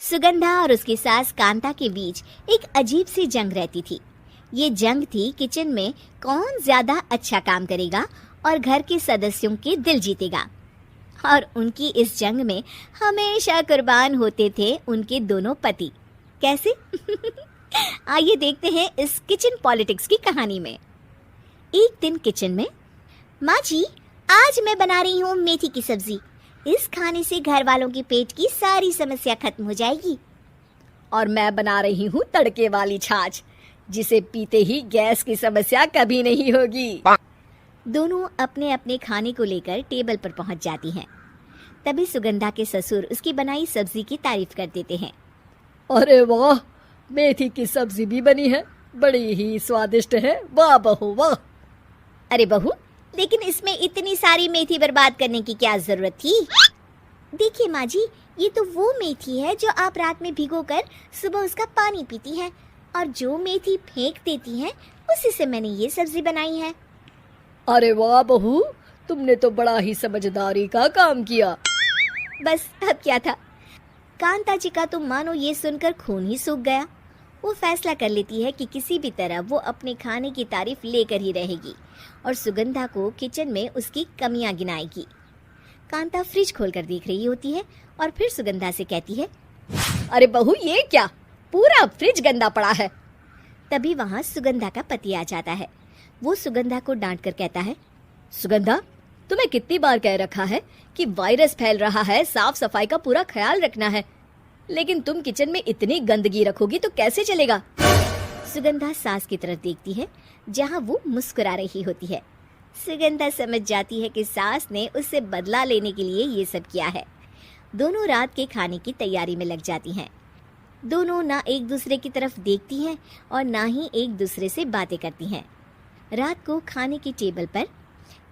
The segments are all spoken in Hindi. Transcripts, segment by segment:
सुगंधा और उसकी सास कांता के बीच एक अजीब सी जंग रहती थी। ये जंग थी किचन में कौन ज्यादा अच्छा काम करेगा और घर के सदस्यों के दिल जीतेगा। और उनकी इस जंग में हमेशा कुर्बान होते थे उनके दोनों पति। कैसे? आइए देखते हैं इस किचन पॉलिटिक्स की कहानी में। एक दिन किचन में, माँ जी, आज मैं बना रही हूँ मेथी की सब्जी। इस खाने से घर वालों के पेट की सारी समस्या खत्म हो जाएगी। और मैं बना रही हूँ तड़के वाली छाछ, जिसे पीते ही गैस की समस्या कभी नहीं होगी। दोनों अपने अपने खाने को लेकर टेबल पर पहुंच जाती हैं। तभी सुगंधा के ससुर उसकी बनाई सब्जी की तारीफ कर देते हैं। अरे वाह, मेथी की सब्जी भी बनी है, बड़ी ही स्वादिष्ट है। वाह बहू वाह। अरे बहू, लेकिन इसमें इतनी सारी मेथी बर्बाद करने की क्या जरूरत थी? देखिए माँ जी, ये तो वो मेथी है जो आप रात में भिगोकर सुबह उसका पानी पीती हैं, और जो मेथी फेंक देती हैं उसी से मैंने ये सब्जी बनाई है। अरे वाह बहू, तुमने तो बड़ा ही समझदारी का काम किया। बस अब क्या था, कांता जी का तो मानो ये सुनकर खून ही सूख गया। वो फैसला कर लेती है कि किसी भी तरह वो अपने खाने की तारीफ लेकर ही रहेगी और सुगंधा को किचन में उसकी कमियां गिनाएगी। कांता फ्रिज खोलकर देख रही होती है और फिर सुगंधा से कहती है, अरे बहू, ये क्या, पूरा फ्रिज गंदा पड़ा है। तभी वहाँ सुगंधा का पति आ जाता है। वो सुगंधा को डांट कर कहता है, सुगंधा, तुम्हें कितनी बार कह रखा है कि वायरस फैल रहा है, साफ सफाई का पूरा ख्याल रखना है, लेकिन तुम किचन में इतनी गंदगी रखोगी तो कैसे चलेगा। सुगंधा सास की तरफ देखती है जहाँ वो मुस्कुरा रही होती है। सुगंधा समझ जाती है कि सास ने उससे बदला लेने के लिए ये सब किया है। दोनों रात के खाने की तैयारी में लग जाती हैं। दोनों ना एक दूसरे की तरफ देखती हैं और ना ही एक दूसरे से बातें करती हैं। रात को खाने की टेबल पर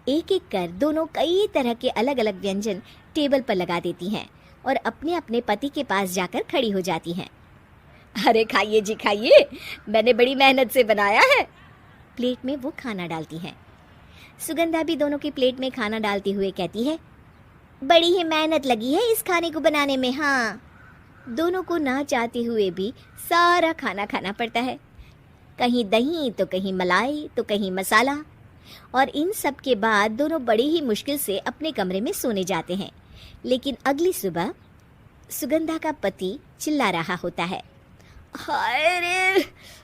एक एक कर दोनों कई तरह के अलग अलग व्यंजन टेबल पर लगा देती हैं और अपने अपने पति के पास जाकर खड़ी हो जाती हैं। अरे खाइए जी खाइए, मैंने बड़ी मेहनत से बनाया है। प्लेट में वो खाना डालती हैं। सुगंधा भी दोनों की प्लेट में खाना डालते हुए कहती है, बड़ी ही मेहनत लगी है इस खाने को बनाने में। हाँ, दोनों को ना चाहते हुए भी सारा खाना खाना पड़ता है। कहीं दही तो कहीं मलाई तो कहीं मसाला। और इन सब के बाद दोनों बड़ी ही मुश्किल से अपने कमरे में सोने जाते हैं। लेकिन अगली सुबह सुगंधा का पति चिल्ला रहा होता है, हाय रे,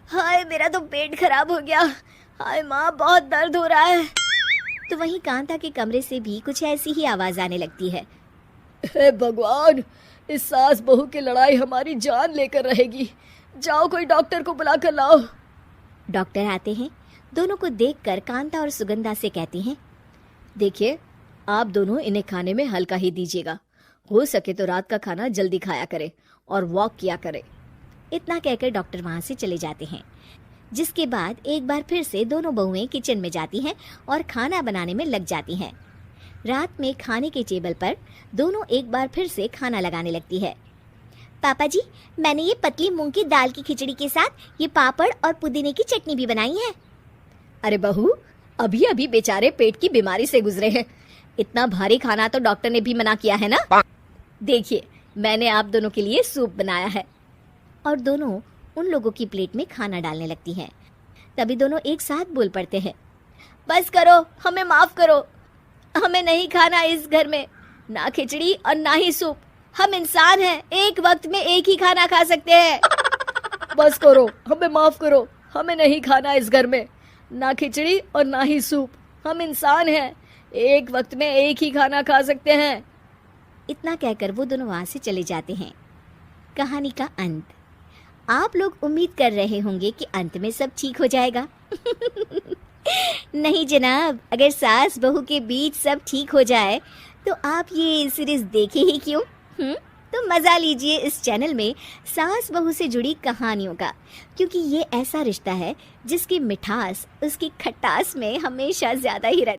हाय मेरा तो पेट खराब हो गया। हाय माँ, बहुत दर्द हो रहा है। तो वहीं कांता के कमरे से भी कुछ ऐसी ही आवाज आने लगती है। हे भगवान, इस सास बहू की लड़ाई हमारी जान लेकर रहेगी। जाओ कोई डॉक्टर को बुला कर लाओ। डॉक्टर आते हैं। दोनों को देखकर कांता और सुगंधा से कहती हैं, देखिए, आप दोनों इन्हें खाने में हल्का ही दीजिएगा। हो सके तो रात का खाना जल्दी खाया करे और वॉक किया करे। इतना कहकर डॉक्टर वहां से चले जाते हैं। जिसके बाद एक बार फिर से दोनों बहुएं किचन में जाती हैं और खाना बनाने में लग जाती हैं। रात में खाने के टेबल पर दोनों एक बार फिर से खाना लगाने लगती है। पापा जी, मैंने ये पतली मूंग की दाल की खिचड़ी के साथ ये पापड़ और पुदीने की चटनी भी बनाई है। अरे बहू, अभी अभी बेचारे पेट की बीमारी से गुजरे हैं। इतना भारी खाना तो डॉक्टर ने भी मना किया है ना। देखिए, मैंने आप दोनों के लिए सूप बनाया है। और दोनों उन लोगों की प्लेट में खाना डालने लगती हैं। तभी दोनों एक साथ बोल पड़ते हैं, बस करो, हमें माफ करो। हमें नहीं खाना इस घर में, ना खिचड़ी और ना ही सूप। हम इंसान हैं, एक वक्त में एक ही खाना खा सकते हैं। बस करो, हमें माफ करो। हमें नहीं खाना इस घर में, ना खिचड़ी और ना ही सूप। हम इंसान हैं, एक वक्त में एक ही खाना खा सकते हैं। इतना कहकर वो दोनों वहां से चले जाते हैं। कहानी का अंत। आप लोग उम्मीद कर रहे होंगे कि अंत में सब ठीक हो जाएगा। नहीं जनाब, अगर सास बहू के बीच सब ठीक हो जाए तो आप ये सीरीज देखे ही क्यों? तो मजा लीजिए इस चैनल में सास बहू से जुड़ी कहानियों का, क्योंकि ये ऐसा रिश्ता है जिसकी मिठास उसकी खटास में हमेशा ज्यादा ही रहती है।